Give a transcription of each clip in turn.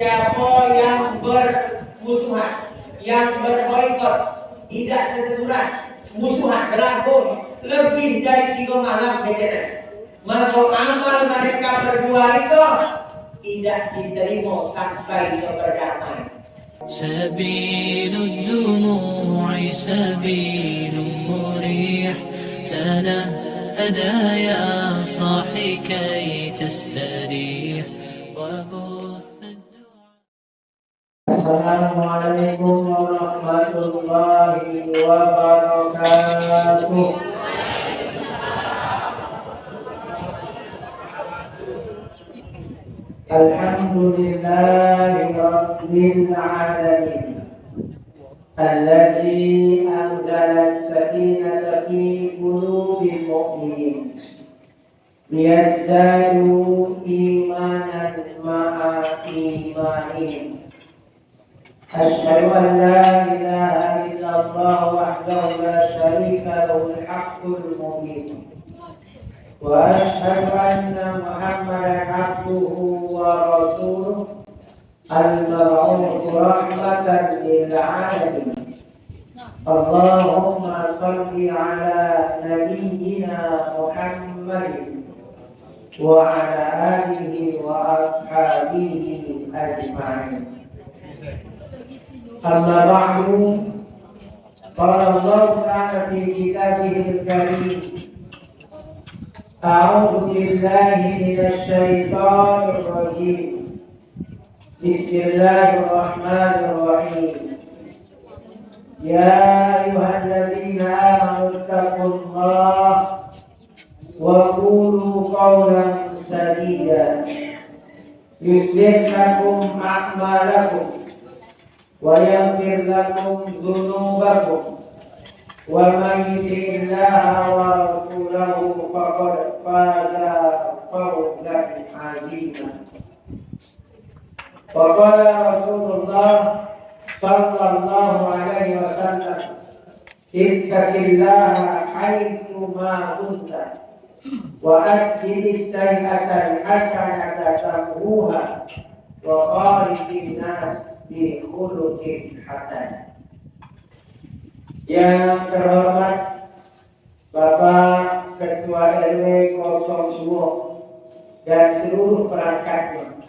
Siapa yang bermusuhan, yang berboikot, tidak seteguran, musuhan berlaku lebih dari 3 malam berjalan, maka amal mereka berdua itu tidak diterima sampai berdamai. سبيل الدموع سبيل مريح تنهدى يا صاحي كي تستريح وبث Assalamualaikum warahmatullahi wabarakatuh. Alhamdulillahi rabbil alamin alladzi anzala as-sakinata fi qulubil mu'minin liyazdadu imanan ma'a imanihim. أشهد أن لا إله إلا الله وحده لا شريك له الحق المبين وأشهد أن محمدا عبده ورسوله المبعوث رحمة للعالمين. اللهم صل على نبينا محمد وعلى آله وأصحابه أجمعين. أما بعد قال الله تعالى في كتابه الكريم أعوذ بالله من الشيطان الرجيم بسم الله الرحمن الرحيم يا أيها الذين آمنوا اتقوا الله وقولوا قولا سديدا يصلح لكم أعمالكم ويغفر لكم ذنوبكم ومن يطع الله ورسوله فقد فاز فوزا عظيما. وقال رسول الله صلى الله عليه وسلم اتق الله حيثما كنت وأسجد السيئة الحسنة تمحوها وخالق الناس bi khuluqin hasan. Yang terhormat Bapak Ketua RW 02 dan seluruh perangkatnya,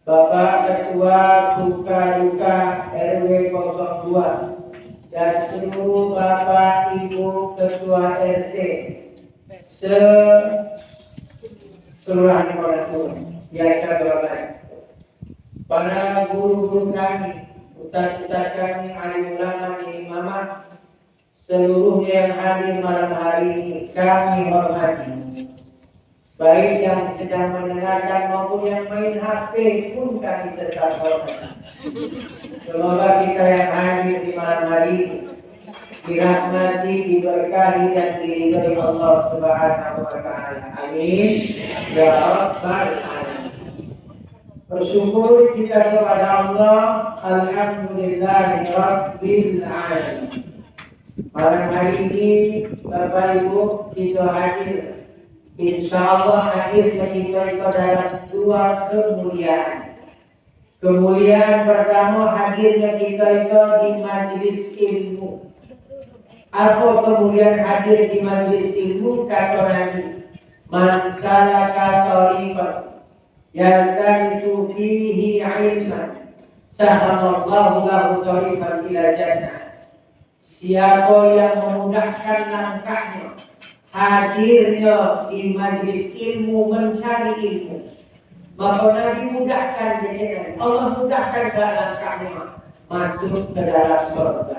Bapak Ketua Suka-Duka RW 02 dan seluruh Bapak Ibu Ketua RT sekelurahan Konatur yang terhormat, para guru-guru kami, ustaz-ustaz kami, alim ulama, imamah, seluruh yang hadir malam hari ini kami hormati. Baik yang sedang mendengarkan maupun yang main HP pun kami tetap hormati. Semoga kita yang hadir di malam hari ini dirahmati, diberkahi dan diridhai Allah Subhanahu wa taala. Amin ya rabbal alamin. Bersyukur kita kepada Allah, alhamdulillahi rabbil alamin. Malam hari ini Bapak Ibu kita hadir, insyaallah hadirnya kita dalam 2 kemuliaan. Kemuliaan pertama, hadirnya kita itu di majelis ilmu. Apa kemuliaan hadir di majelis ilmu? Kata Nabi, man salaka tariqan yaltamisu fihi ilman sahalallahu lahu tariqan ila jannah. Siapa yang memudahkan langkahnya hadirnya di majlis ilmu mencari ilmu, maka Nabi mudahkan jalan, Allah mudahkan langkahnya masuk ke dalam surga.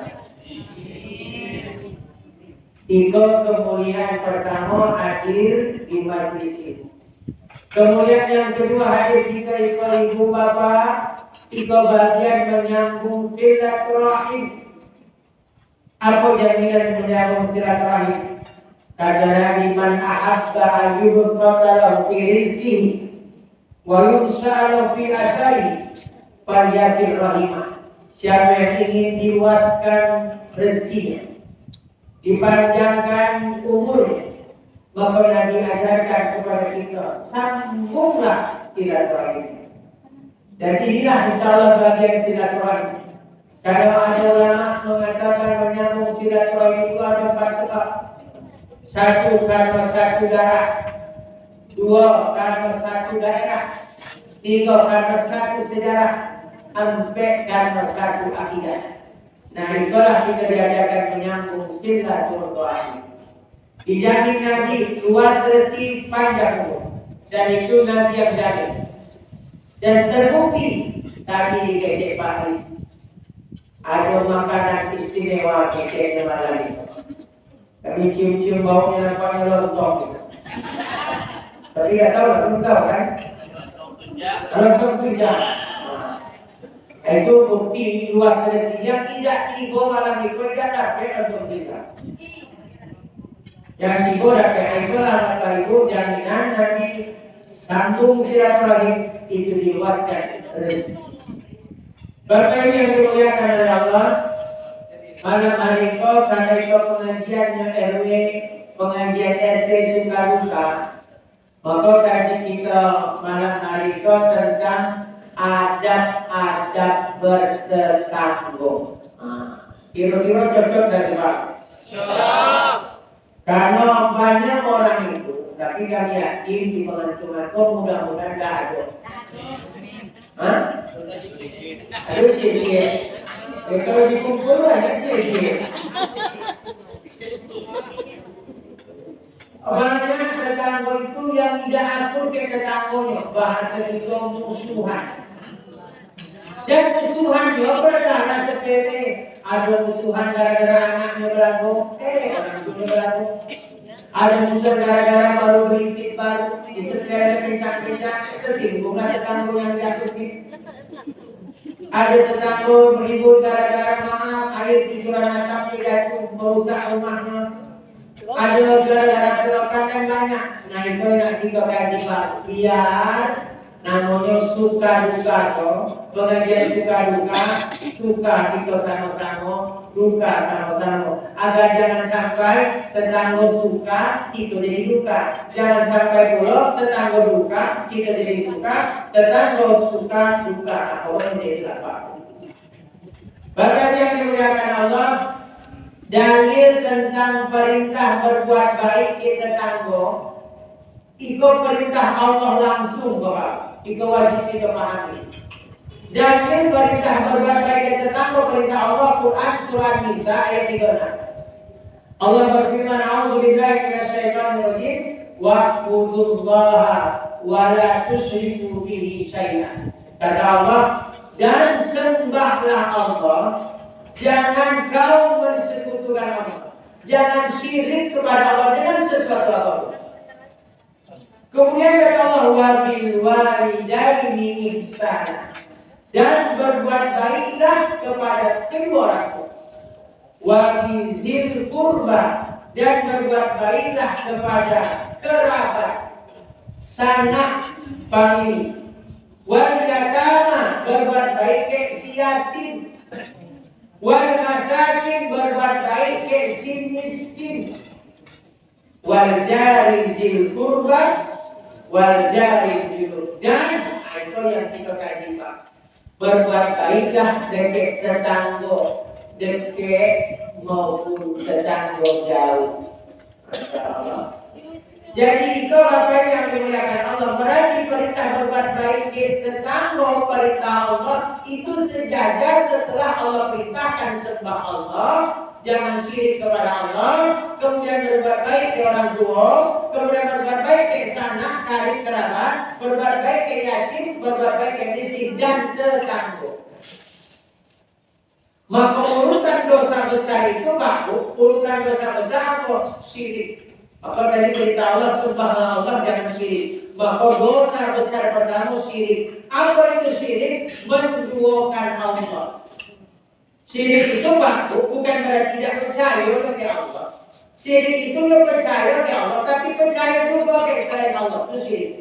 3 kemuliaan pertama hadir di majlis ilmu. Kemudian yang kedua, hadir kita ibu bapak, 3 bagian menyambung silaturahim. Apa jaminan menyambung silaturahim? Kata Nabi, man ahabba ayyubsata lahu fi rizqihi wa yunsa'a lahu fi athari falyasil rahimah. Siapa yang ingin diluaskan rezekinya, dipanjangkan umurnya, maka Nabi ajarkan kepada kita, sambunglah silaturahim. Dan inilah insya Allah bagian silaturahmi. Kalau ada ulama mengatakan menyambung silaturahmi itu ada 4 sebab. 1 karena satu darah, 2 karena satu daerah, 3 karena satu sejarah, 4 karena satu akidah. Nah itulah kita diadakan menyambung silaturahmi. Dijamin Nabi luas rezeki panjang umur, dan itu Nabi yang jamin. Dan terbukti tadi di Kecek Paris ada makanan istimewa keceknya malam itu. Kami cium-cium baunya nampaknya lontong. Tapi nggak tahu, belum tahu kan? Lontong tidak. Itu bukti luas rezeki yang tidak tiba malam itu tidak dapat lontong tidak. Yang tiba dapat itu lah itu jaminan Nabi sambung silaturahmi itu diluaskan rezeki. Bapak ini yang dimuliakan oleh Allah, malam hari karena itu pengajiannya RW, pengajian RT suka duka, maka kaji kita malam hari tentang adab-adab bertetangga. Kira-kira cocok dari Pak? Cocok. Karena banyak orang itu, tapi kami yakin di pengajian mudah-mudahan tidak ada. Aduh cie-cie. Kalau dikumpul ada cie-cie. Banyak tetangga itu yang tidak akur ke tetangganya. Bahasa kita musuhan. Dan musuhan juga berdarah sepele. Ada musuhan gara-gara anaknya berlaku. Orang itu berlaku. Ada musuh gara-gara baru beli tip baru, disetel kencang-kencang, tersinggung tetangga yang diakuti. Ada tetangga beribut gara-gara maaf, air cucuran atap jatuh merusak rumahnya. Ada gara-gara selokan dan banyak. Nah itu yang kita kaji Pak. Biar namanya suka duka toh, pengajian suka duka, suka kita sama-sama, duka sama-sama. Agar jangan sampai tetangga suka, kita jadi duka. Jangan sampai pula tetangga duka, kita jadi suka. Tetangga suka, duka, atau menjadi apa? Bahkan yang dimuliakan Allah, dalil tentang perintah berbuat baik ke tetangga, itu perintah Allah langsung Bapak. Itu wajib kita pahami. Dan perintah berbuat baik ke tetangga, perintah Allah Quran surah Nisa ayat 36. Allah berfirman, "A'udzubillahi minasyaitonir rajim, wa'budullaha wa la tusyriku bihi syai'an." Kata Allah, dan sembahlah Allah, jangan kau mensekutukan Allah. Jangan syirik kepada Allah dengan sesuatu apapun. Kemudian kata Allah, wabil walidaini ihsana, dan berbuat baiklah kepada kedua orang tua. Wabizil kurba, dan berbuat baiklah kepada kerabat, sanak famili. Wal yatama, berbuat baik ke si yatim. Wal masakin, berbuat baik ke si miskin. Wal jari zil kurba, wal jari junub, dan itu yang kita kaji Pak. Berbuat baiklah dekat tetangga dekat maupun tetangga jauh. Masyaallah. Jadi itu apa yang dimuliakan Allah. Berarti perintah berbuat baik ke tetangga, perintah Allah itu sejajar setelah Allah perintahkan sembah Allah, jangan syirik kepada Allah, kemudian berbuat baik ke orang tua, kemudian berbuat baik ke sanak karib kerabat, berbuat baik ke yatim, berbuat baik ke miskin dan tetangga. Maka urutan dosa besar itu baku, urutan dosa besar apa? Syirik. Apa tadi perintah Allah, sembahlah Allah, jangan syirik. Maka dosa besar pertama syirik. Apa itu syirik? Menduakan Allah. Syirik itu baku, bukan berarti tidak percaya kepada Allah. Syirik itu tidak percaya kepada Allah, tapi percaya juga kepada selain Allah. Itu syirik.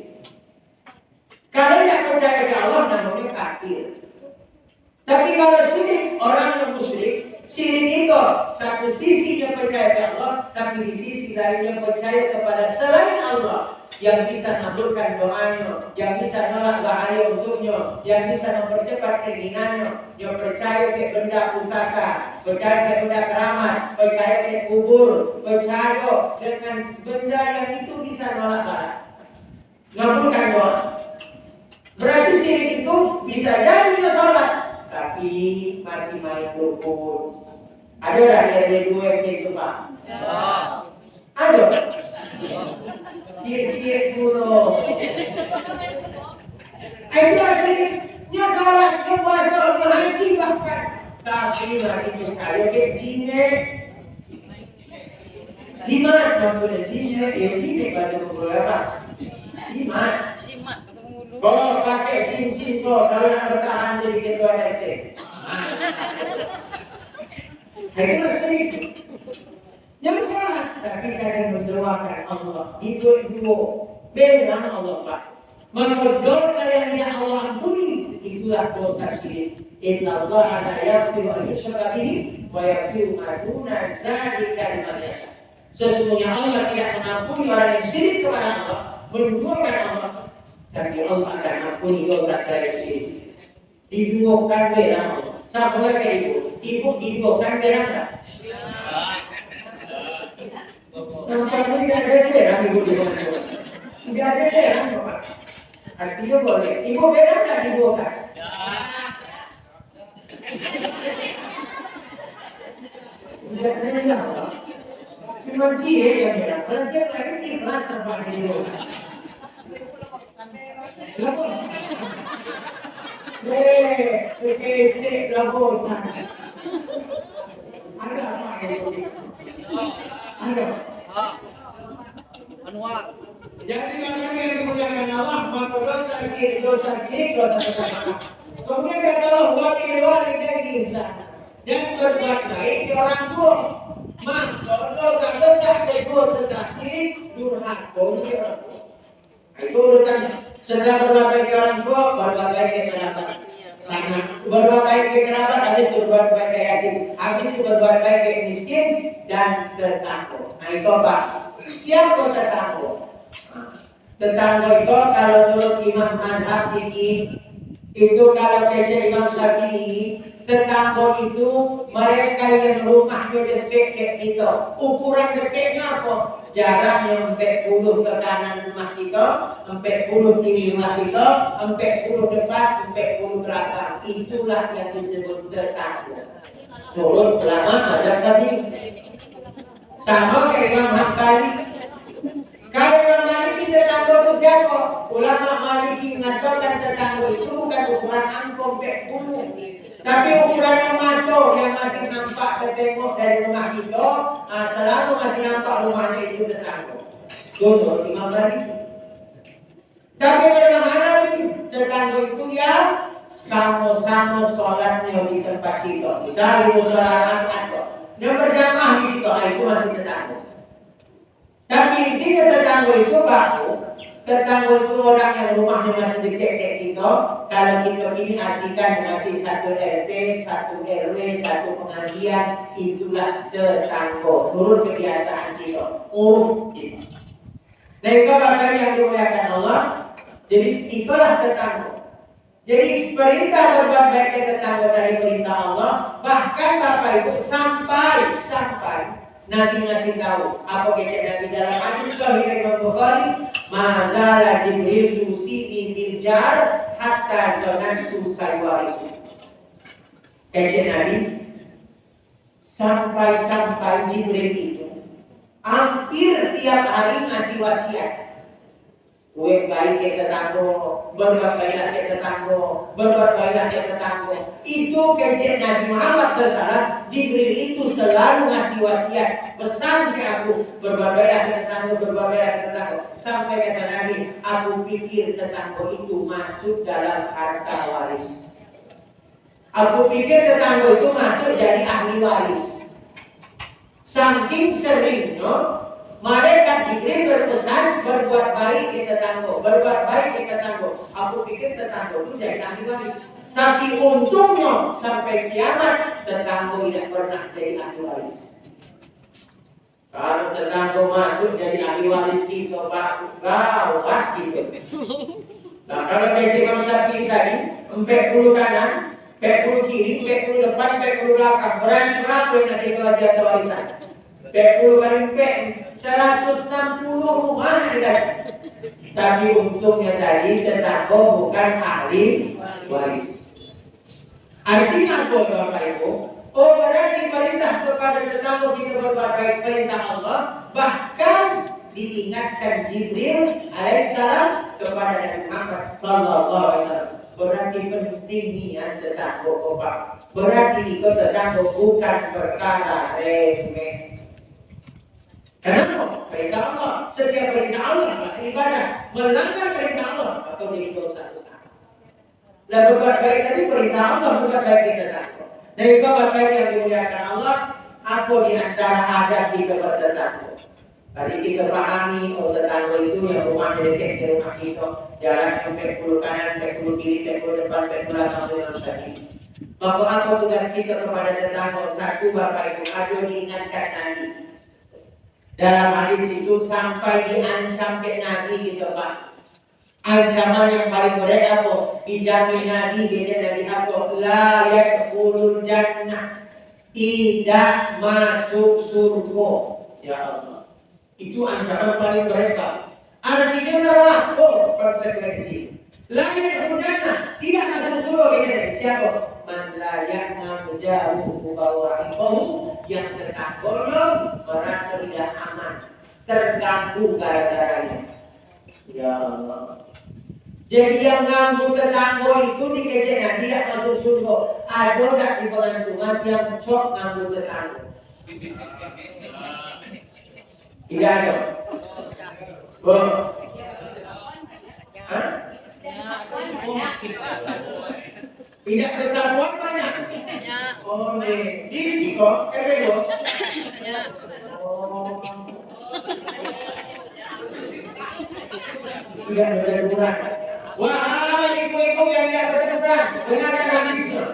Kalau tidak percaya kepada Allah, namanya kafir. Tapi kalau syirik, orang yang musyrik, Syirik itu satu sisi dia percaya kepada Allah, tapi di sisi lainnya percaya kepada selain Allah yang bisa mengabulkan doanya, yang bisa nolak bahaya untuknya, yang bisa mempercepat keinginannya, yang percaya ke benda pusaka, percaya ke benda keramat, percaya ke kubur, percaya dengan benda yang itu bisa nolak bahaya, mengabulkan doa. Berarti syirik itu bisa jadi dia sholat, tapi masih main dukun. Ada tak dia dua yang itu Pak? Ada. Syirik dulu. Itu syirik. Dia sholat, dia puasa, dia haji bahkan. Tapi masih percaya ke jimat. Jimat maksudnya jimat. Ya jimat bahasa beberapa. Jimat. Oh, pakai cincin kok kalau nak bertahan jadi ketua RT. Saya kira sering. Yang salah, tapi kadang mendoakan Allah. Itu benar Allah Pak. Maka dosa yang tidak Allah ampuni, itulah dosa syirik. Inna Allah la yaghfiru an yushraka bihi wa yaghfiru ma duna dzalika liman yasha. Sesungguhnya Allah tidak mengampuni orang yang syirik kepada Allah, menduakan Allah. Tapi Allah akan ampuni dosa saya sendiri. Diduakan beram Allah. Sama mereka ibu diduakan beram tak? Sampai pun tidak ada beram ibu diduakan. Tidak ada beram Pak. Artinya boleh. Ibu beram tak diduakan? Tidak ada beram Pak. Cuma cie yang beram. Kalau dia lagi ikhlas tanpa diduakan. Kece lagosan. Ada apa ini? Ada. Anwar. Jadi orang yang dimuliakan Allah dosa syirik. Kemudian kata Allah wakil walidayni ihsana dan berbuat baik ke orang tua. Maka dosa besar kedua setelah syirik durhaka untuk orang tua. Itu urutannya. Setelah berbuat baik ke orang tua, berbuat baik ke kerabat. Sangat berbuat baik ke kerabat, habis berbuat baik ke yatim, habis berbuat baik ke miskin dan tetangga. Nah itu Pak. Siapa tetangga? Tetangga itu kalau menurut Imam Mazhab ini, itu kalau kece Imam Syafi'i, tetangga itu mereka yang rumahnya dekat ke kita. Ukuran dekatnya apa? Jaraknya 40 ke kanan rumah kita, 40 kiri rumah kita, 40 depan, 40 belakang. Itulah yang disebut tetangga. Turut ulama mazhab tadi. Sama kayak Imam Hambali. Kalau Imam Maliki tetangga itu siapa? Ulama Maliki mengatakan tetangga itu bukan ukuran angkong 40. Tapi ukurannya mata yang masih nampak tertengok dari rumah kita, selalu masih nampak rumahnya itu tetangga. Contoh Imam Maliki. Tapi bagaimana tetangga itu yang sama-sama sholatnya di tempat kita. Misalnya di musola asad, yang berjamaah di situ, itu masih tetangga. Tapi intinya tetangga itu baku. Tetangga itu orang yang rumahnya masih dekat kayak kita. Kalau kita ini artikan masih satu RT, satu RW, satu pengajian, itulah tetangga. Menurut kebiasaan kita. Gitu. Nah itu Bapak yang dimuliakan Allah. Jadi itulah tetangga. Jadi perintah berbuat baik ke tetangga dari perintah Allah. Bahkan Bapak itu sampai Nabi ngasih tahu apa kata Nabi dalam hadis sahih Imam Bukhari, mazala Jibril yusini bil jar hatta zanantu sayawarisu. Kata Nabi sampai Jibril itu hampir tiap hari ngasih wasiat. Buat baik ke tetangga, berbuat baiklah ke tetangga, berbuat baiklah ke tetangga. Itu kecil Nabi Muhammad SAW. Jibril itu selalu ngasih wasiat, pesan ke aku, berbuat baiklah ke tetangga, berbuat baiklah ke tetangga. Sampai kata Nabi, aku pikir tetangga itu masuk dalam harta waris. Aku pikir tetangga itu masuk jadi ahli waris. Saking seringnya malaikat Jibril berpesan berbuat baik ke tetangga, berbuat baik ke tetangga. Aku pikir tetangga itu jadi ahli waris. Tapi untungnya sampai kiamat tetangga tidak pernah jadi ahli waris. Kalau tetangga masuk jadi ahli waris kita, gawat gitu. Nah kalau kayak Imam Syafi'i tadi, 40 kanan, 40 kiri, 40 depan, 40 belakang. Berani berapa yang nanti kelas jatah warisan? 40 kali 160 mana dikasih? Tapi untungnya tadi tetangga bukan ahli waris. Artinya apa Bapak Ibu? Oh berarti perintah kepada tetangga kita berbagai perintah Allah, bahkan diingatkan Jibril alaihissalam kepada Nabi Muhammad sallallahu alaihi wasallam. Berarti penting niat tetangga Bapak. Berarti ikut tetangga bukan perkara remeh. Kenapa? Perintah Allah. Setiap perintah Allah masih ibadah. Melanggar perintah Allah atau jadi dosa besar. Dan berbuat baik tadi perintah Allah, berbuat baik kita tetangga. Dan juga berbuat baik yang dimuliakan Allah, apa di antara adab kita bertetangga. Tadi kita pahami, oh tetangga itu yang rumah dekat ke rumah kita, jalan sampai 10 kanan, 10 kiri, 10 depan, 10 belakang dengan tadi. Maka apa tugas kita kepada tetangga? Satu Bapak Ibu, ada diingatkan Nabi. Dalam hadis itu sampai diancam ke Nabi gitu Pak. Ancaman yang paling berat apa? Dijamin Nabi, kata Nabi apa? La yadkhulul jannah, tidak masuk surga. Ya Allah, itu ancaman paling berat Pak. Artinya neraka. Oh, konsekuensi. La yadkhulul jannah, tidak masuk surga, kata Nabi. Siapa? Man la ya'mamu jaruhu bawa'iqahu, yang tetangganya merasa tidak aman, terganggu gara-garanya. Ya Allah. Jadi yang ganggu tetangga itu dikeceknya tidak masuk surga. Ada tak di Tuhan yang cok ganggu tetangga? Tidak ada. Oh. Hah? Tidak bersatuan banyak. Oh, nih. Di sini kok, Oh. Tidak berkecukupan. Wahai ibu-ibu yang tidak berkecukupan, dengarkan hadisnya.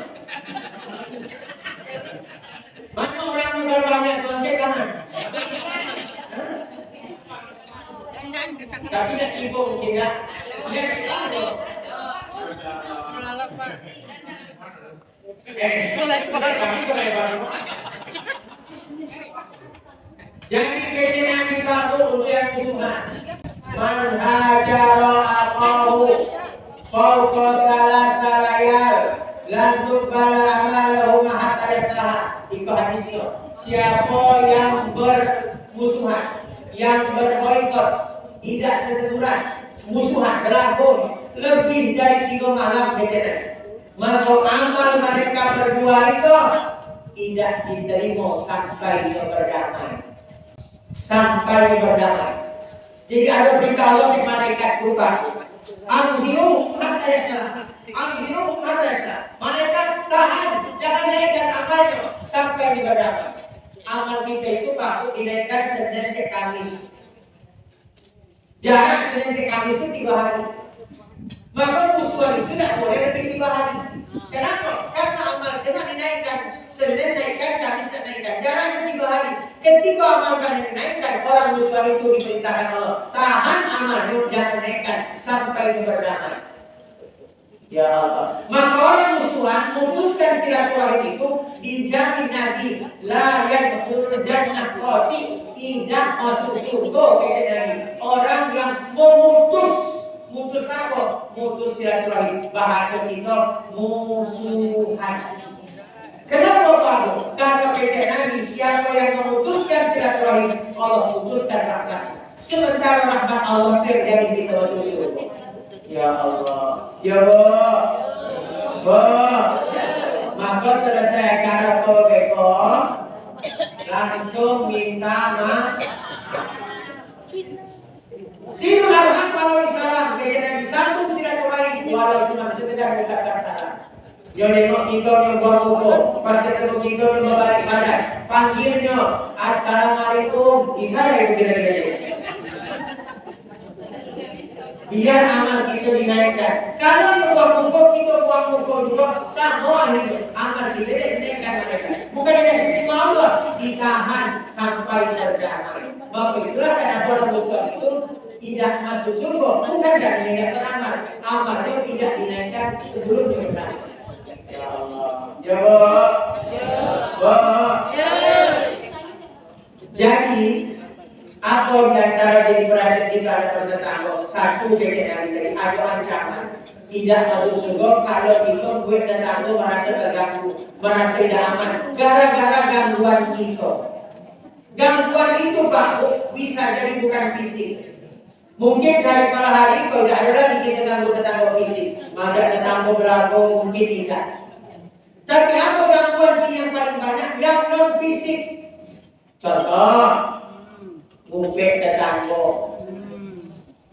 Mana orang modal banyak tuan kanan? Tapi tidak ibu tidak. Tidak ada. Jadi kejenan kita untuk yang musuhan. Man hajara aqahu fawqa salasa layal lan tuqbala amaluhu hatta yaslah. Itu hadisnya. Siapa yang bermusuhan, yang berboikot, tidak seteguran, musuhan berlaku lebih dari 3 malam kejenan, maka amal mereka berdua itu tidak diterima sampai berdamai. Sampai berdamai. Jadi ada perintah Allah di malaikat berupa anziru hatta yaslah. Anziru hatta yaslah. Malaikat tahan, jangan naikkan amalnya sampai berdamai. Amal kita itu patut dinaikkan Senin ke Kamis. Jarak Senin ke Kamis itu 3 hari. Maka musuhan itu tidak boleh lebih 3 hari. Kenapa? Karena amal kita dinaikkan Senin naikkan, Kamis naikkan. Jaraknya 3 hari. Ketika amal kalian dinaikkan, orang musuhan itu diperintahkan Allah, tahan amalnya, jangan naikkan sampai berdamai. Ya Allah. Maka orang musuhan memutuskan silaturahim itu dijamin Nabi, la yadkhulul jannah qati, tidak masuk surga, kata Nabi. Orang yang mutus apa? Mutus silaturahim. Bahasa kita musuhan. Kenapa Pak? Karena kata Nabi, siapa yang memutuskan silaturahim, Allah putuskan rahmat. Sementara rahmat Allah terjadi di masuk surga. Ya Allah, ya Allah. Maka selesai acara Beko, langsung minta maaf. Silaturahim kalau disalam, kata Nabi, sambung silaturahim walau cuma sekedar mengucapkan salam. Dia nengok kita yang buang buku, pas ketemu kita yang balik badan, panggilnya Assalamualaikum, bisa lah ibu kira-kira. Biar amal kita dinaikkan. Kalau buang muka kita buang muka juga sama ini amal kita dinaikkan mereka. Bukan yang diterima Allah, ditahan sampai terjadi. Bapak itulah kenapa orang Islam itu tidak masuk surga, bukan dari dinaikkan amal. Amalnya tidak dinaikkan sebelumnya beramal. Ya Allah. Ya Allah. Ya. Jadi apa di antara jadi perhatian kita ada pertentangan? Satu dari ada ancaman tidak masuk surga kalau kita buat tetangga merasa terganggu, merasa tidak aman gara-gara gangguan kita. Gangguan itu Pak bisa jadi bukan fisik. Mungkin dari kala hari kalau tidak ada lagi kita ganggu tetangga fisik, maka tetangga berlaku mungkin tidak. Tapi apa gangguan yang paling banyak yang non fisik? Contoh, ngupek tetangga,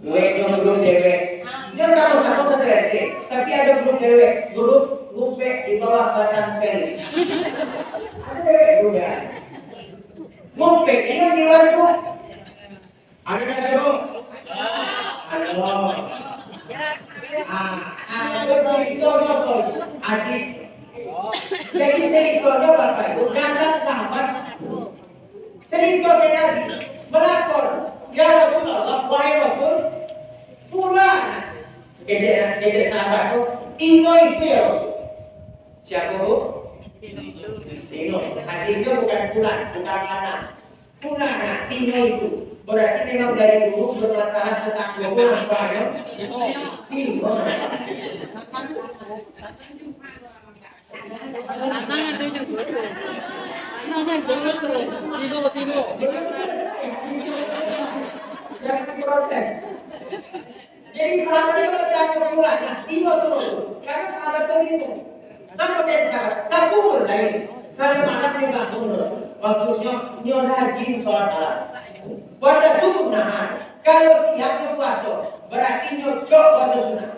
grup dewek. Dia sama-sama satu RT, tapi ada grup dewek, grup ngupek di bawah batang selis. Ada grup ya. Ngupek ini di luar tuh. Ada kata dong? Halo. Ada cerita apa? Adis. Jadi ceritanya Bapak Ibu datang sahabat. Cerita Nabi melapor, ya Rasulullah, wahai Rasul, fulan. Kejadian sahabat itu, Tino itu ya Rasul. Siapa bu? Tino. Hadisnya bukan fulan, bukan anak. Fulan, Tino itu. Berarti memang dari dulu bermasalah tentang hubungan apa? Tino. Tantangan itu juga. Tino. Belum selesai. Jangan protes. Jadi sahabat itu bertanya pulang, nah Tino terus. Karena sahabat itu kan dia sahabat, tak kubur lain. Kalau malam dia bangun terus. Maksudnya dia rajin sholat malam. Pada subuh nahar. Kalau siangnya puasa, berarti dia cok puasa sunnah.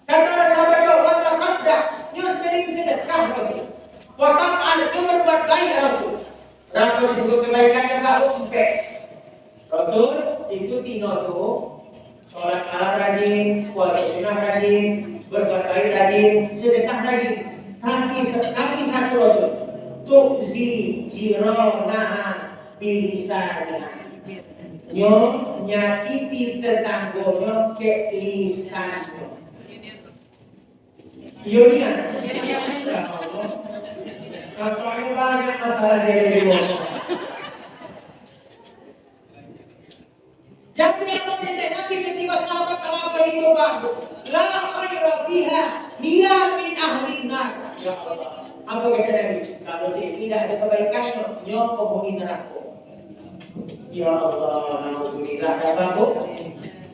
Kata sahabat dia, wata sabda, dia sering sedekah Rasul. Wata al, dia berbuat baik Rasul. Rasul disebut kebaikannya tak umpek. Rasul itu Tino tuh sholat malam rajin, puasa sunnah rajin, berbuat baik rajin, sedekah rajin. Tapi satu Rasul, tu'zi jironaha bilisannya. Nyo nyakiti tetanggonya ke lisannya. Iya kan? Ya Allah. Katanya banyak masalah dari ngomong. Yang kelihatan dari Nabi ketika sahabat melapor itu bagus. La khaira fiha hiya min ahli nar. Ya Allah. Apa kata Nabi? Kalau tidak ada kebaikannya, nyo penghuni neraka. Ya Allah, alhamdulillah ada bagus.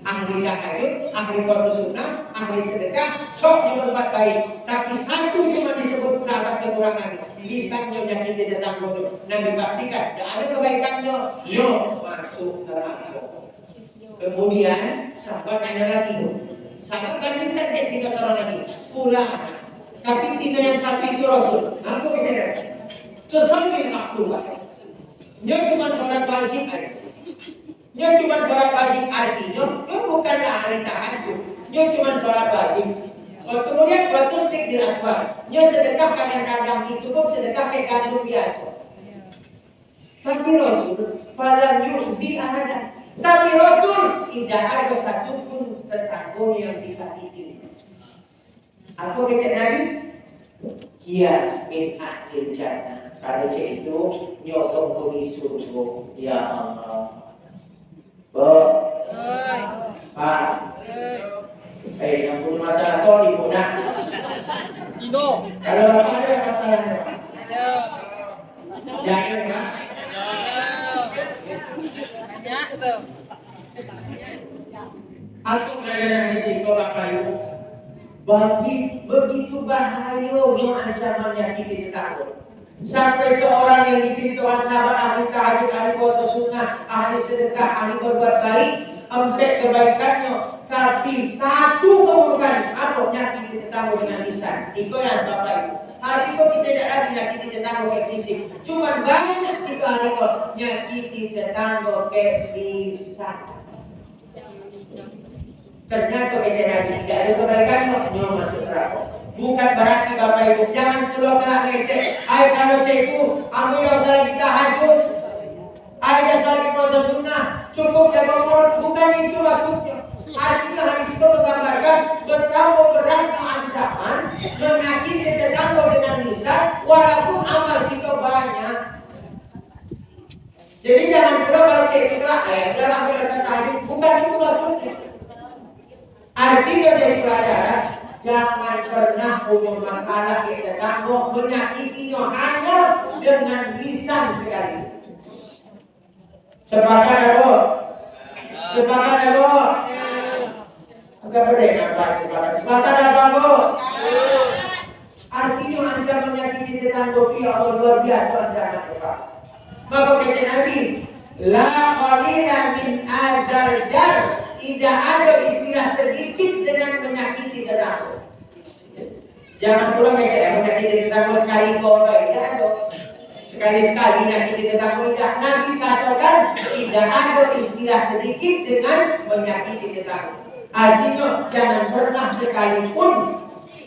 Ahli tahajud, ahli puasa sunnah, ahli sedekah, coknya berbuat baik. Tapi satu cuma disebut sahabat kekurangan. Lisannya menyakiti tetangga. Nabi pastikan, tidak ada kebaikannya, yo masuk neraka. Kemudian sahabat nanya lagi, sahabat kan minta dia tiga seorang lagi, fulan. Tapi tiga yang satu itu Rasul. Aku kata, terus sambil maktubah. Dia cuma sholat wajib aja. Dia cuma sholat wajib artinya, dia bukanlah ahli tahajud. Dia cuma sholat wajib. Kemudian waktu stik di aswar. Dia sedekah kadang-kadang itu pun sedekah kayak gandum biasa. Tapi Rasul, falam yu'zi ahada. Tapi Rasul tidak ada satupun tetangga yang disakiti. Apa kata Nabi? Ia min akhir jannah. Kalau cek itu nyokong kuni surga. Ya Allah. Pak. Yang punya masalah kau di mana? Tino. Kalau bapak ada masalahnya. Jangan ya. Banyak tuh. Aku belajar di situ Bapak Ibu. Begitu bahayanya ancaman menyakiti tetangga. Sampai seorang yang diceritakan sahabat ahli tahajud, ahli puasa sunnah, ahli sedekah, ahli berbuat baik, sampai kebaikannya, tapi satu keburukan atau menyakiti tetangga dengan lisan. Itu yang Bapak Ibu. Hari itu kita tidak lagi menyakiti tetangga ke fisik. Cuma banyak kita hari itu menyakiti tetangga ke lisan. Ternyata kece Nabi tidak ada kebaikan nyo masuk neraka. Bukan berarti Bapak Ibu jangan keluar ngece. Ayo kalau itu, kamu tidak usah lagi tahajud. Ayo tidak usah lagi puasa sunnah. Cukup jaga mulut. Bukan itu maksudnya. Artinya hadis itu menggambarkan betapa beratnya ancaman menyakiti tetangga dengan lisan walaupun amal kita banyak. Jadi jangan keluar kalau itu dalam bahasa tahajud. Bukan itu maksudnya. Artinya dari pelajaran jangan pernah punya masalah di tetangga menyakitinya hanya dengan lisan sekali. Sepakat ada? Sepakat ada? Agak berbeda nampak sepakat. Sepakat apa bu? Artinya ancaman menyakiti tetangga dia luar biasa ancaman Pak. Maka kata Nabi, la qalila min adzal jar. Tidak ada istilah sedikit dengan menyakiti tetangga. Jangan pula menyakiti tetangga sekali kau tidak ada. Sekali-sekali menyakiti tetangga tidak. Nabi katakan tidak ada istilah sedikit dengan menyakiti tetangga. Artinya jangan pernah sekalipun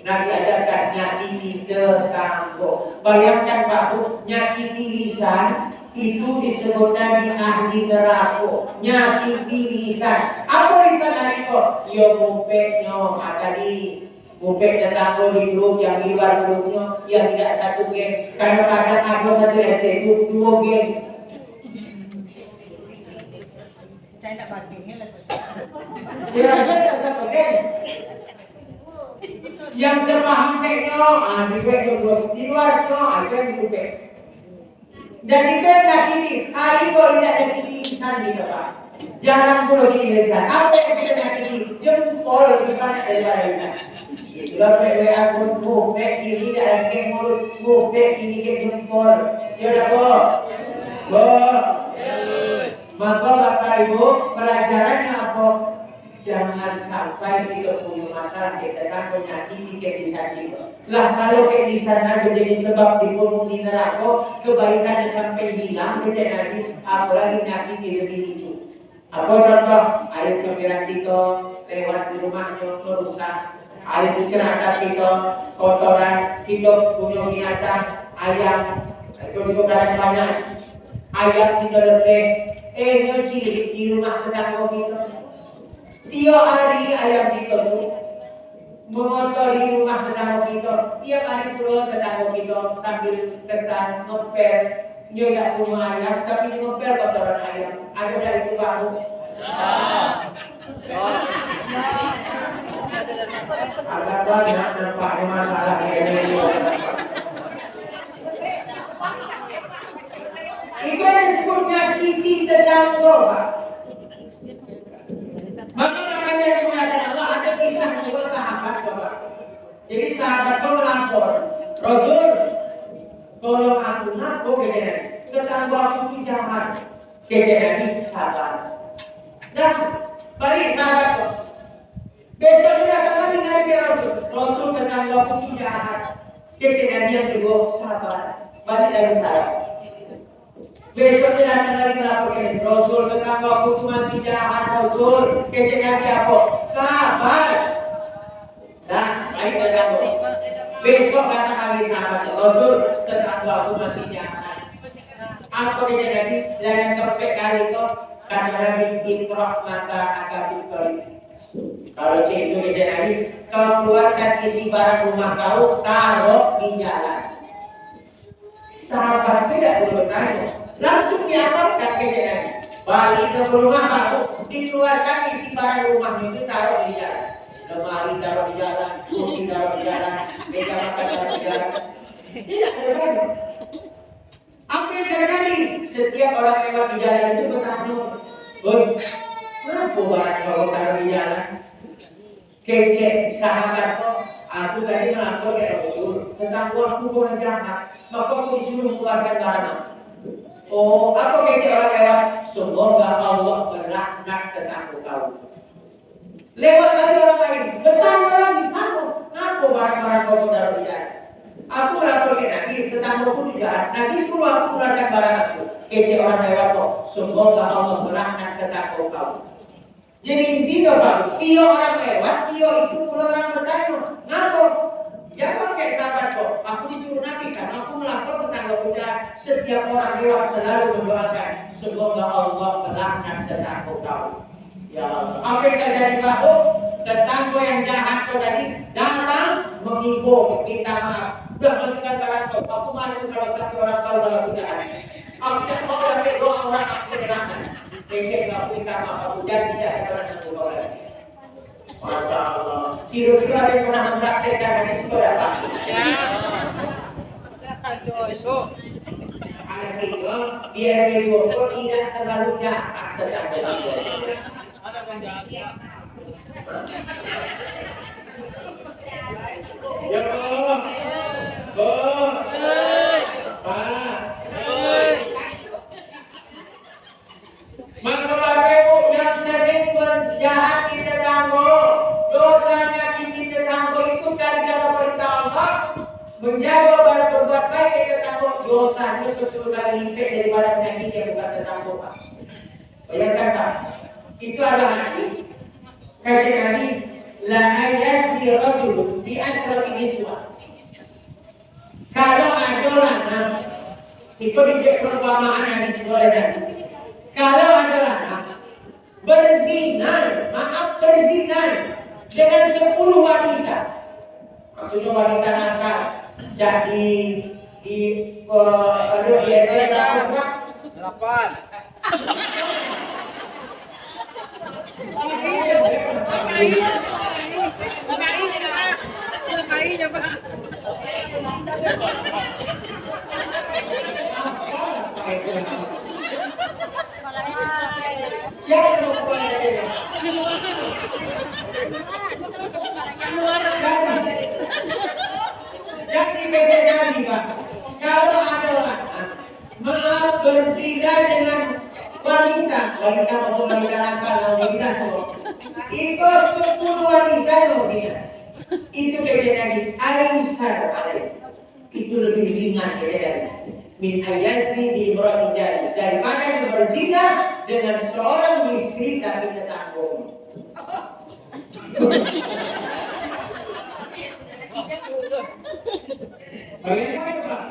Nabi ajarkan nyakiti tetangga. Bayangkan Pak Bu, nyakiti lisan itu disebut Nabi ahli neraka. Nyakiti lisan. Apa lisan tadi kok? Yo ngupeknya tadi. Ngupek tetangga di grup yang di luar grupnya yang tidak satu geng. Kadang-kadang ada satu RT grup 2 geng. Saya tak baginya lah. Kira-kira satu geng. Yang sepaham teknya, di luar itu ada yang ngupek. Dan kita nyakiti, hari kau tidak nyakiti lisan di depan. Jangan pula nyakiti lisan. Apa yang kita nyakiti? Jempol bukan daripada lisan. Itulah PWA pun ngupek ini dan ke mulut, ngupek ini ke jempol. Ya udah kok. Maka Bapak Ibu, pelajarannya apa? Jangan sampai kita punya masalah kita kan menyakiti lisan kita. Lah kalau lisan aja jadi sebab dibunuh di neraka, kebaikannya sampai hilang, kecil Nabi, apalagi nyakiti lebih itu. Apa contoh? Air cemilan kita lewat di rumahnya merusak. Air cerita kita kotoran, kita punya binatang ayam, itu juga kadang-kadang ayam kita lebih nyuci di rumah tetangga kita. Tiap hari ayam kita mengotori rumah tetangga kita. Tiap hari pula tetangga kita sambil kesan ngepel. Dia tidak punya ayam, tapi dia ngepel kotoran ayam. Ada dari itu kamu? Agak banyak nampaknya masalah ini. Itu yang disebutnya nyakiti tetangga, Pak. Maka makanya dikatakan Allah ada kisah dua sahabat Bapak. Jadi sahabat itu melapor, Rasul, tolong aku ngaku kejadian. Tetangga aku itu jahat. Kejadian sabar. Dan balik sahabat itu. Besoknya datang lagi dari Rasul. Rasul tetangga aku itu jahat. Kejadian yang kedua sabar. Balik lagi sahabat. Besoknya datang lagi melaporkan Rasul tetangga aku itu masih jahat Rasul. Kejadian apa? Sabar. Dan balik tetangga. Besok datang lagi sahabat Rasul tetangga aku masih jahat. Apa kejadian? Yang keempat kali itu kata Nabi ikrah mata akabit kali. Kalau itu kejadian kau keluarkan isi barang rumah kau taruh di jalan. Sahabat tidak perlu tanya. Langsung diamalkan kejadian. Balik ke rumah baru dikeluarkan isi barang rumahnya itu taruh di jalan. Lemari taruh di jalan, kursi taruh di jalan, meja makan taruh di jalan. Tidak terjadi. Apa yang terjadi? Setiap orang lewat di jalan itu bertanya, kenapa barang kau taruh di jalan? Kece sahabat kok, aku tadi melapor ke Rasul tentang aku kurang jahat, maka aku disuruh mengeluarkan barang. Oh, apa kece orang lewat? Semoga Allah melaknat tetangga kau. Lewat lagi orang lain, bertanya lagi sama, kenapa barang-barang kau taruh di jalan? Aku melapor ke Nabi, tetanggaku di jalan. Nabi suruh aku mengeluarkan barang aku. Kece orang lewat kok, semoga Allah melaknat tetangga kau. Jadi intinya Pak, Tio orang lewat, Tio itu mulai orang bertanya, ngapa? Jawab kayak sahabat kok, aku disuruh Nabi kan, aku melapor tetangga punya setiap orang lewat selalu mendoakan semoga Allah melaknat tetangga kau. Ya Allah, apa yang terjadi Pak? Oh, tetangga yang jahat kau tadi datang mengimbau minta maaf. Udah masukkan barang kau, aku malu kalau satu orang tahu kalau punya anak. Aku tidak mau dapat doa orang aku menyerahkan. Mungkin aku minta maaf, aku janji tidak akan pernah satu orang. Masya Allah. Kira-kira ada yang pernah mempraktekkan hadis itu ada Pak? Ya. Aduh, esok. Anak itu dia RW 20 tidak terlalu jahat tetangga itu. Ada yang jahat. Ya Bu, Pak. Maka Bapak Ibu yang sering berjahati tetangga, dosa nyakiti tetangga itu gara-gara perintah Allah, menjaga barang berbuat baik ke tetangga, dosanya 10 kali lipat daripada penyakit yang bukan tetangga Pak. Bayangkan Pak, itu ada hadis kata Nabi, la ayasdi rajul bi asrati niswa. Kalau ada lanang, itu di perumpamaan hadis oleh Nabi. Kalau ada anak berzina dengan 10 wanita, maksudnya wanita nakal, jadi di berapa? 8. Siapa yang mau Jadi baca Nabi Pak, kalau ada anak maaf berzina dengan wanita maksud wanita nakal, wanita itu 10 wanita yang itu baca Nabi Aisyah itu lebih ringan dari min ayasni di imra'ati jari daripada yang berzina dengan seorang istri tapi tetangga. Bagaimana Pak?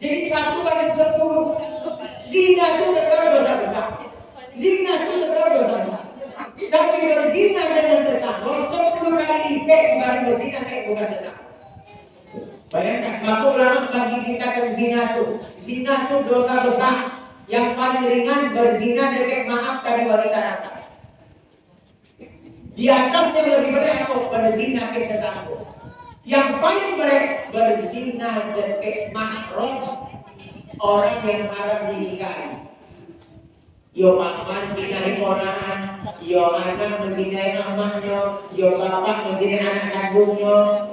Jadi 1 kali 10 zina itu tetap dosa besar. Zina itu tetap dosa besar. Tapi berzina dengan tetangga 10 kali lipat dibanding berzina kayak bukan tetangga. Bayangkan, maka ulama bagi tingkatan zina itu dosa besar. Yang paling ringan berzina dekat maaf tadi wanita nakal. Di atas yang lebih berat apa? Berzina ke tetangga. Yang paling berat berzina dekat mahram orang yang haram dinikahi. Yo paman zinahi ponakan, yo anak menzinahi mamahnya, yo bapak menzinahi anak kandungnya.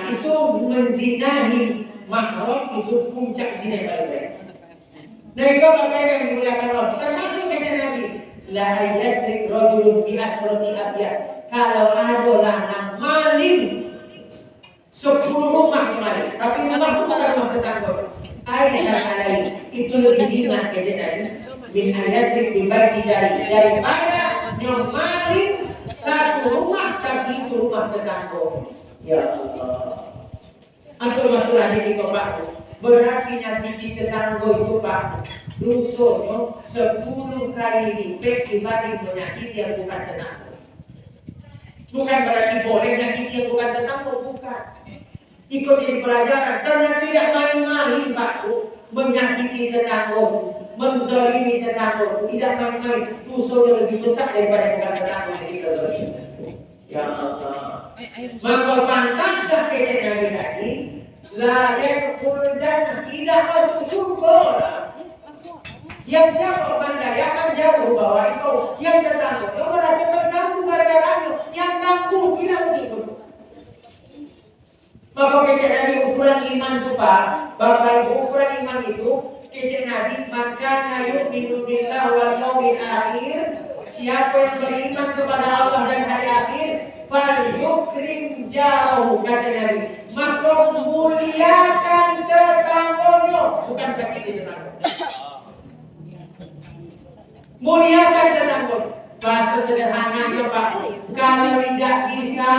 Itu menzinahi mahram itu puncak zina yang paling berat. Nah itu Bapak yang dimuliakan Allah, termasuk kata Nabi, la yasrik rajulun bi asrati abyad. Kalau ada lanang maling 10 rumah kemarin, tapi rumah itu bukan rumah tetangga. Aisyah alaihi itu lebih ringan kata Nabi, bin yasrik dibagi daripada yang maling 1 rumah tapi itu rumah tetangga. Ya Allah. Atau masuk hadis itu Pak, berarti nyakiti tetangga itu Pak, dosanya 10 kali lipat dibanding menyakiti yang bukan tetangga. Bukan berarti boleh nyakiti yang bukan tetangga, bukan. Ikut jadi pelajaran, ternyata tidak main-main Pak, menyakiti tetangga, menzalimi tetangga, tidak main-main, dosanya lebih besar daripada bukan tetangga yang kita zalimi. Ya Allah. Maka pantaskah kata Nabi tadi, la yadkhulul jannah, tidak masuk surga. Yang siapa pandai akan jauh bahwa itu yang tetangga yang merasa terganggu gara-garanya, yang ganggu tidak masuk surga. Maka kata Nabi ukuran iman itu Pak, Bapak Ibu ukuran iman itu kata Nabi, maka yu'minu billahi wal yaumil akhir, siapa yang beriman kepada Allah dan hari akhir, fal yukrim jauh kata Nabi, maka muliakan tetangganya, bukan sakiti tetangga. Muliakan tetangga. Bahasa sederhananya Pak, kalau tidak bisa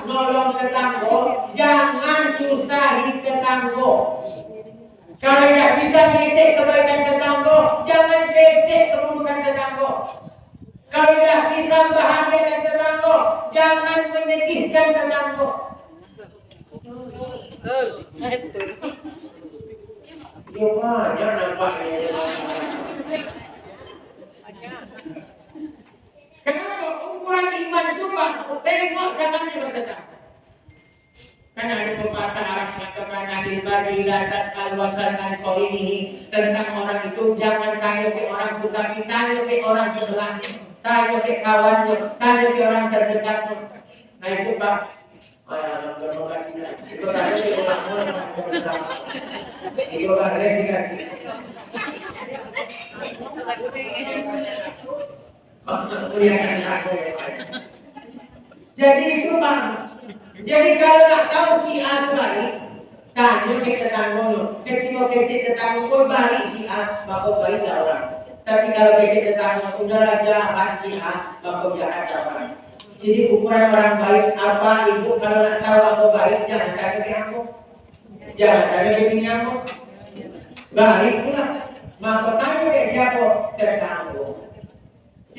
nolong tetangga, jangan nyusahi tetangga. Kalau tidak bisa ngecek kebaikan tetangga, jangan ngecek keburukan tetangga. Kalau tidak bisa membahagiakan tetangga, jangan menyedihkan tetangga. Ya banyak nampaknya. Kenapa ukuran iman itu Pak? Tengok jangan bertetangga. Karena ada pepatah Arab mengatakan adil bagi lantas al-wasalkan ini tentang orang itu jangan tanya ke orang itu tapi tanya ke orang sebelahnya, tanya ke kawannya, tanya ke orang terdekatnya. Nah itu Pak. Terima kasih. Itu tadi ke orang itu Pak dikasih. Jadi itu Pak. Jadi kalau tak tahu si A baik, tanya ke tetangganya. Ketika kecil tetangga pun baik si A, maka baiklah orang. Tapi kalau kecil tetangga udahlah jahat si A, maka jahat orang. Jadi ukuran orang baik apa ibu kalau nak tahu apa baik jangan tanya ke aku, jangan tanya ke bini aku. Baik pula, maka tanya ke siapa tetangga.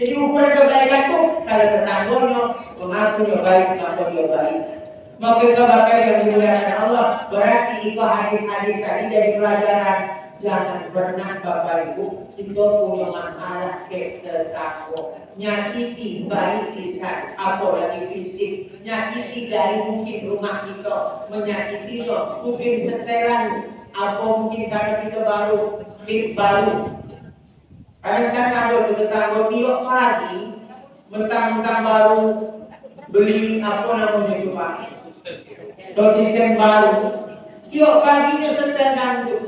Jadi ukuran kebaikan itu kalau tetangganya mengaku dia baik, maka dia baik. Maka Bapak yang dimuliakan Allah, berarti itu hadis-hadis tadi dari pelajaran jangan pernah Bapak Ibu itu punya masalah ke tetangga, nyakiti baik lisan, apalagi fisik, nyakiti dari mungkin rumah kita, menyakiti lo, mungkin setelan, apa mungkin karena kita baru, kadang-kadang ada tetangga tiap pagi, mentang-mentang baru beli apa namanya itu Pak, sistem baru, tiap paginya setel dangdut.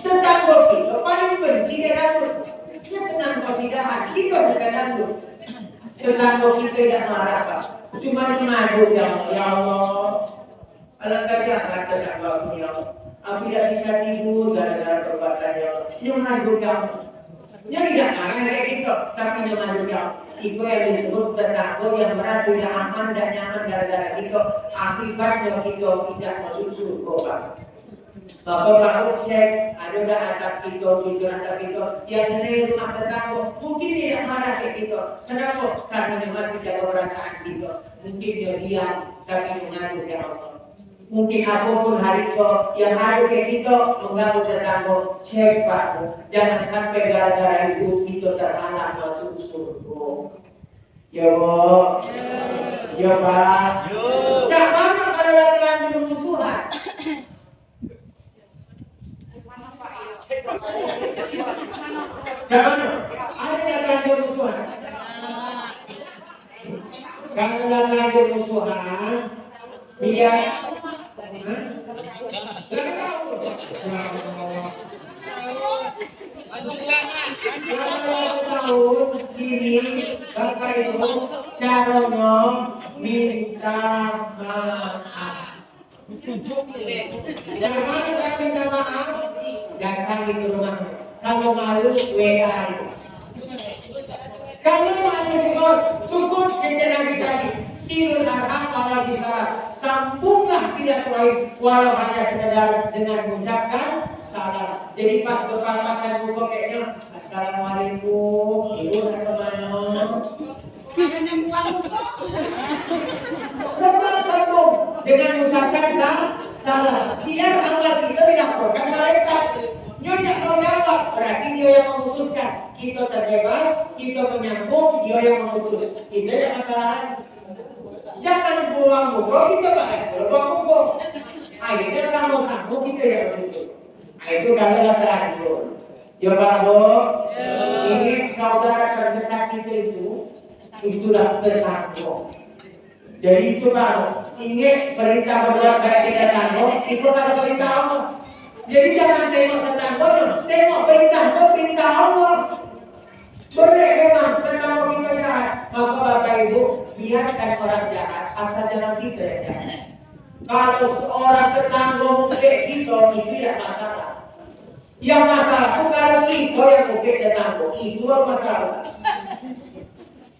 Tetangga kita paling benci dengan dangdut, dia senang kesidahan, kita setel dangdut. Tetangga kita tidak marah Pak, cuma mengadu ya Allah, alangkah jahat tetangga punya Allah. Aku tidak bisa tidur gara-gara perbuatannya, dia mengadu kamu. Dia tidak marah kayak gitu, tapi dia mengadu kamu. Itu yang disebut tetangga yang merasa tidak aman dan nyaman gara-gara itu. Akibatnya kita tidak masuk surga. Bapak baru cek ada nggak atap kita, jujur atap kita yang dari rumah tetangga. Mungkin dia tidak marah kayak gitu. Kenapa? Karena dia masih jaga perasaan kita. Mungkin dia diam, tapi mengadu ke Allah. Mungkin apapun hari itu yang ada kayak kita mengganggu tetangga. Cek Pak, jangan sampai gara-gara itu kita terhalang masuk surga. Ya Bu, ya Pak. Siapa kalau terlanjur musuhan? Siapa? Ada yang terlanjur musuhan? Kalau terlanjur musuhan, dia tahun ini Bapak Ibu caranya minta maaf. Bagaimana cara minta maaf? Datang ke rumah. Kalau malu WA. Kalau malu juga cukup kece Nabi tadi. Silul arham walau bisalam. Sambunglah silaturahim walau hanya sekedar dengan mengucapkan salam. Jadi pas berpapasan buku kayaknya assalamualaikum, ibu udah kemana? Tetap sambung dengan mengucapkan salam. Biar Allah kita dilaporkan malaikat. Dia tidak tahu jawab, berarti dia yang memutuskan. Kita terbebas, kita menyambung, dia yang memutus. Itu yang masalah. Jangan buang buku, kita bahas buang buku. Akhirnya sama-sama kita yang menutup. Itu kalau terlanjur. Ya Pak Bu, ini saudara terdekat kita itulah tetangga. Jadi itu Pak, ini perintah berbuat baik kita tetangga, itu kalau perintah Allah. Jadi jangan tengok tetangga, tengok perintah Allah. Boleh memang tetangga kita jahat, maka Bapak Ibu biarkan orang jahat, asal jangan kita yang jahat. Kalau seorang tetangga mungkin kita itu tidak masalah. Yang masalah itu kalau kita yang mungkin tetangga itu masalah.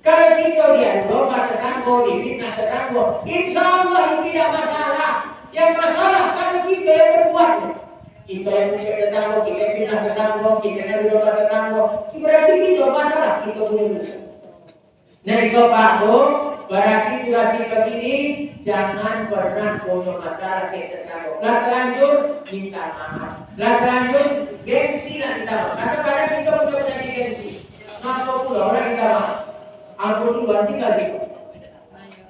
Kalau kita dia domba tetangga, difitnah tetangga, insya Allah itu tidak masalah. Yang masalah kalau kita yang berbuat. Kita yang mungkin tetangga, kita yang fitnah tetangga, kita yang domba tetangga. Berarti kita masalah, kita punya dosa. Nah itu Pak Bu, berarti tugas kita ini jangan pernah punya masalah ke tetangga. Lah terlanjur minta maaf. Lah terlanjur gengsi lah kita maaf. Kadang-kadang kita punya penyakit gengsi. Maka pula orang kita maaf. Aku tuh ganti kali.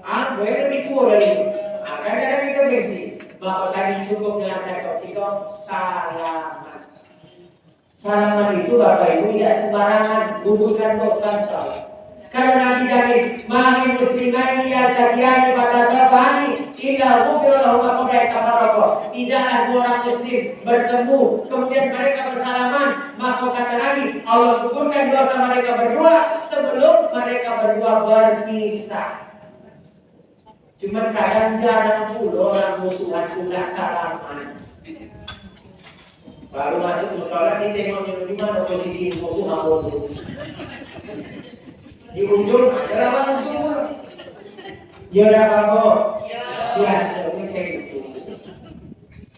Aku yang lebih tua dari itu. Kadang-kadang kita gengsi. Maka tadi cukup dengan kata kita salaman. Salaman itu Bapak Ibu tidak sembarangan. Gugurkan dosa saja. Kalau Nabi jamin, "Ma'al muslimani yaltaqiyani fatasafani illa ghufira lahu ma qabla tafarraqa." Tidaklah dua orang muslim bertemu kemudian mereka bersalaman, maka kata Nabi, Allah gugurkan dosa mereka berdua sebelum mereka berdua berpisah. Cuma kadang jarang pula orang musuhan pula salaman. Baru masuk musola kita tengok di mana posisi musuh awal. Di ujung ada apa ujung? Ya udah apa? Biasa macam itu.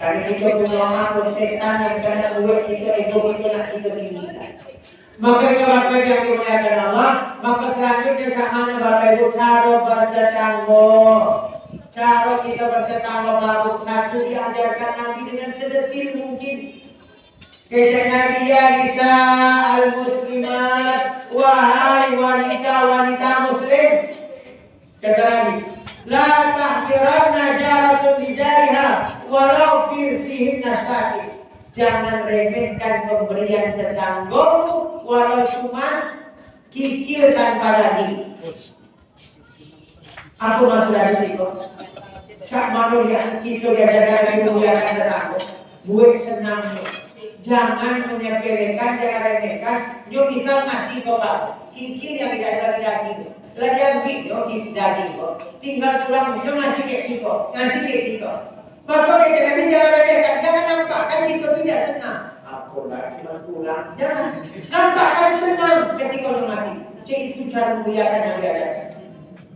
Karena kita punya aku setan yang kena buat kita ego kita nak kita tinggikan. Maka Bapak yang dimuliakan Allah, maka selanjutnya sama Bapak Ibu cara bertetangga. Cara kita bertetangga baru satu diajarkan Nabi dengan sedetil mungkin. Kata dia nisa al-muslimat, wahai wanita-wanita muslim, kata Nabi, la tahqiranna jaratun li jariha walau firsihinna syakir. Jangan remehkan pemberian tetanggamu walau cuma kikil tanpa daging. Aku masuk dari situ. Cak manusia kita diajarkan dimuliakan tetangga, buat senangnya. Jangan menyepelekan, jangan remehkan. Yo misal ngasih kau kikil yang tidak ada daging. Lagi ambil yo kikil daging kok. Tinggal tulang yo ngasih ke kita, ngasih ke kita. Maka kita Nabi jangan remehkan, jangan nampak kan kita tidak senang. Aku lagi tulang, jangan nampak kan senang ketika lo ngasih. Jadi itu cara muliakan yang dia ada.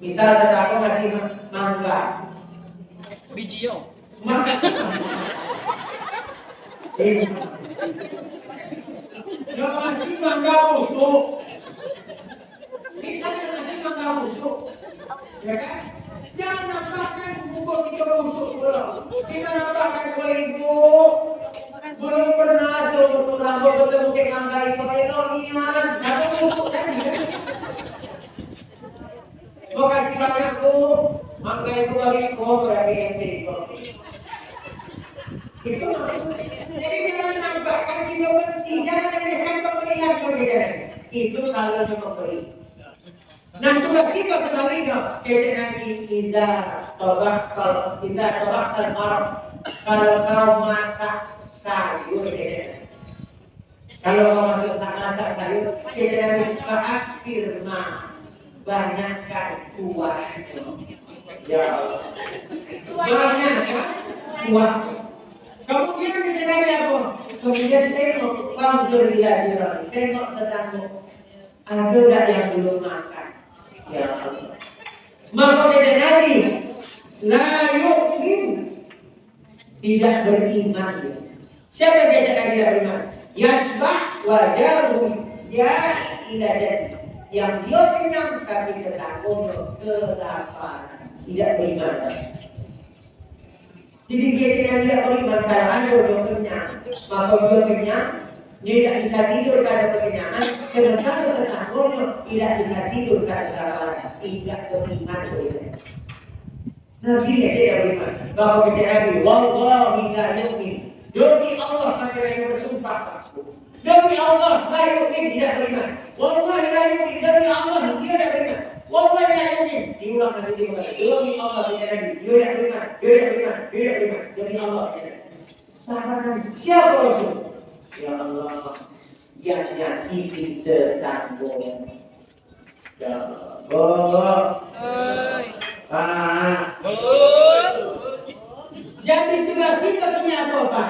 Misal tetangga ngasih mangga, Biji yo. mangga. Yang ngasih mangga busuk. Misalnya ngasih mangga busuk, ya kan? Jangan nampakkan buku kita busuk pula. Kita nampakkan ibu belum pernah seumur rambut bertemu ke mangga itu eloknya, atau busuk tadi kan? Gua kasih banyak mangga itu bagi kau berarti yang itu maksudnya. Jadi jangan nampakkan kita benci, jangan remehkan pemberian kita. Itu kalau memberi. Nah tugas kita sebaliknya, kata Nabi, iza tabaktal marab. Kalau kau masak sayur, kalau kau masak sayur, kata Nabi, fa'akfir ma, banyakkan kuah. Ya Allah, banyakkan kuah. Kemudian kita kasih apa? Kemudian tengok, panggil dia orang, tengok tetangga. Ada tak yang belum makan? Ya Allah. Maka kata Nabi, la yu'min, tidak beriman. Siapa yang kata Nabi tidak beriman? Yasbah wa jarum ja'i ila jannah. Yang dia kenyang tapi tetangganya kelaparan. Tidak beriman. Jadi dia tidak beriman kalau anda sudah kenyang, maka dia kenyang, dia tidak bisa tidur karena kekenyangan. Sedangkan tetangganya tidak bisa tidur karena kelaparan, tidak beriman. Nabi tidak beriman. Maka kita Nabi, wallahi la yu'min. Demi Allah sampai yang bersumpah. Demi Allah la yu'min, tidak beriman. Wallahi la yu'min, demi Allah dia tidak beriman. Wallahi la yu'min. Diulang Nabi diulang. Demi Allah tidak Nabi, dia tidak beriman, dia tidak beriman, dia tidak beriman. Demi Allah tidak. Sahabat Nabi, siapa Rasul? Ya Allah, yang nyakiti tetangga. Ya Allah. Jadi tugas kita punya apa Pak?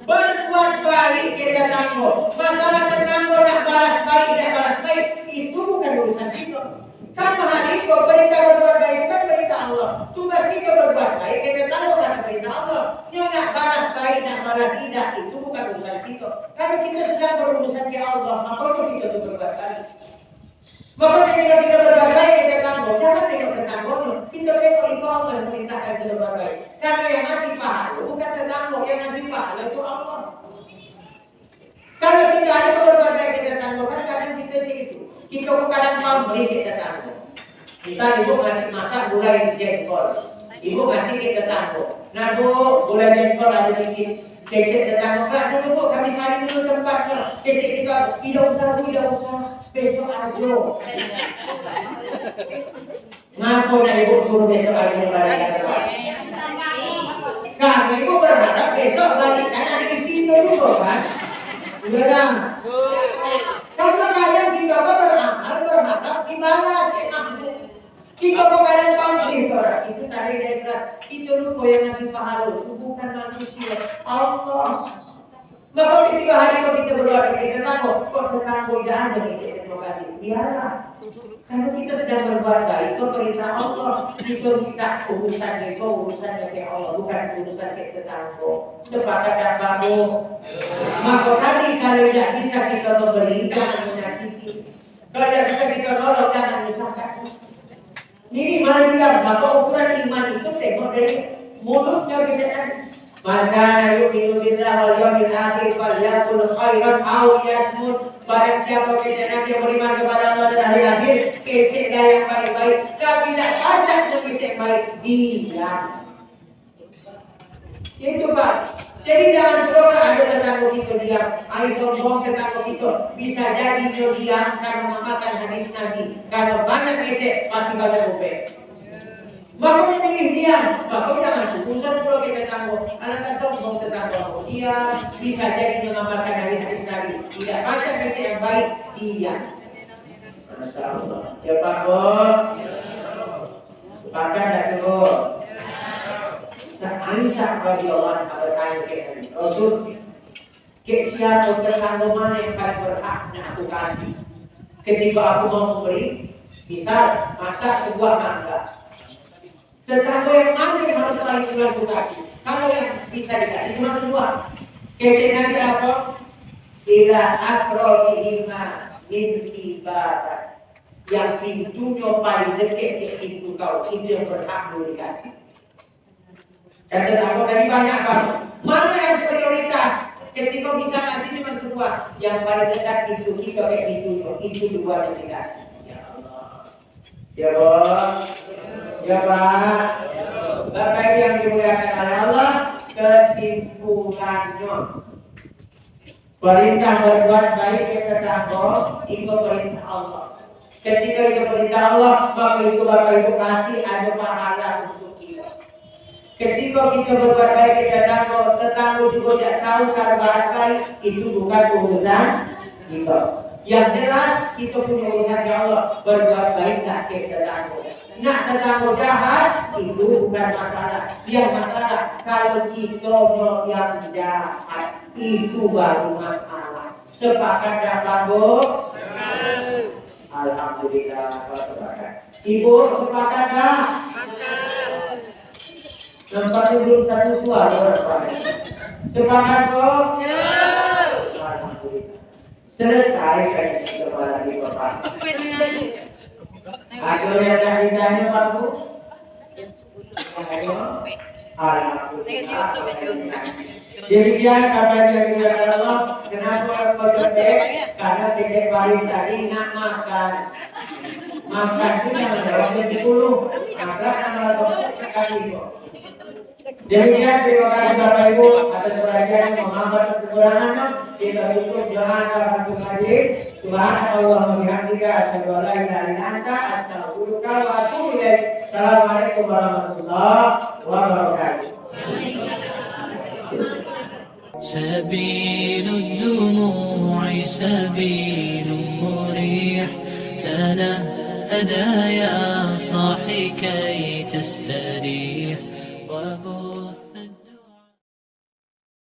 Berbuat baik kita tangguh. Masalah tetangga nak balas baik, tidak balas baik, itu bukan urusan kita. Karena hari itu perintah berbuat baik bukan perintah Allah. Tugas kita berbuat baik, kita tangguh karena perintah Allah. Yang nak balas baik, nak balas tidak, itu bukan urusan kita. Karena kita sedang berurusan di Allah, maka kita itu berbuat baik. Maka ketika kita berbuat baik, kita tangguh. Jangan tengok tetangga, kita tengok itu Allah yang perintahkan kita berbuat baik. Karena yang ngasih pahala bukan tetangga, yang ngasih pahala itu Allah. Kalau kita ada berbuat baik, kita tangguh. Kan kadang kita itu. Kita kadang pemberi kita tangguh. Misal ibu ngasih masak gulai jengkol, ibu ngasih kita tangguh. Nah bu, gulai jengkol ada dikit. Kecek tetangga, Kak dulu bu, kami saling dulu tempatnya. Kecek kita, tidak usah bu, tidak usah. Besok aja. Ngapa nak ibu suruh besok aja balik kasar? Karena ibu berharap besok balik kan ada isi dulu kan? Benar. Karena kadang kita berharap dibalas kamu. Kita kadang pamrih orang itu tadi dari kelas itu lupa yang ngasih pahala itu bukan manusia Allah. Maka ketika hari itu kita berdoa kita tahu kok tetangga jangan beri terima kasih. Biarlah. Kalau kita sedang berbuat baik itu perintah Allah. Kita minta urusan itu urusannya ke Allah bukan urusan ke tetangga. Sepakat dan kamu. Maka tadi kalau tidak bisa kita memberi jangan menyakiti. Kalau tidak bisa kita nolong jangan menyusahkan. Minimal dia maka ukuran iman itu tengok dari mulutnya kita kan. Maka yu'minu billah wal yawmil akhir falyaqul khairan aw yasmut. Barang siapa kita yang beriman kepada Allah dan hari akhir, keceklah yang baik-baik. Kalau tidak ada yang kecek baik, diam. Itu Pak. Jadi jangan pernah ada tetangga kita diam. Ayo sombong tetangga kita. Bisa jadi dia diam karena memakan hadis Nabi. Kalau banyak kecek, pasti banyak bobek. Makanya pilih diam. Makanya jangan susah kalau kita tangguh. Anak sombong tetangga dia bisa jadi dia memakan hadis Nabi. Tidak baca kecek yang baik, diam. Masya Allah. Ya Pak Bos. Sepakat tak tu? Aisyah radhiyallahu anha bertanya kepada Rasul, siapa tetangga mana yang paling berhak nak aku kasih? Ketika aku mau memberi, misal masak sebuah mangga, tetangga yang mana yang harus paling sering aku kasih? Kalau yang bisa dikasih cuma sebuah. Kecil nanti apa? Bila akrobihima min ibadah, yang pintunya paling dekat di pintu kau, itu yang berhak dikasih. Dan tetangga tadi banyak Pak. Mana yang prioritas? Ketika bisa kasih cuma sebuah. Yang paling dekat itu kita itu dua yang dikasih. Ya Allah. Ya Bos. Ya Pak. Bapak yang dimuliakan oleh Allah, kesimpulannya perintah berbuat baik ke tetangga itu perintah Allah. Ketika itu perintah Allah, maka itu Bapak Ibu pasti ada pahala untuk kita. Ketika kita berbuat baik ke tetangga juga tidak tahu cara balas baik, itu bukan urusan kita. Yang jelas kita punya urusan ke Allah, berbuat baiklah ke tetangga. Nak tetangga jahat itu bukan masalah. Yang masalah kalau kita yang jahat itu baru masalah. Sepakat tak Bu? Alhamdulillah sepakat. Ibu sepakat tak? Nampaknya belum satu suara orang. Sepakat kok? Ya. Alhamdulillah. Selesai kan kepala di Bapak. Ada yang dah ditanya Pak Bu? Alhamdulillah. Demikian kata dia Allah. Kenapa kau cek? Karena cek baris tadi nak makan. Makan itu jangan jawab 10. Masa nama sekali kok. Demikian terima kasih Bapak Ibu atas perhatian yang memaafkan kekurangannya. Kita tutup dengan satu hadis. Subhanallah wa bihamdika asyhadu an la ilaha illa anta astaghfiruka wa atubu ilaik. Assalamualaikum warahmatullahi wabarakatuh. سبيل الدموع سبيل مريح تنهدى يا صاحي كي تستريح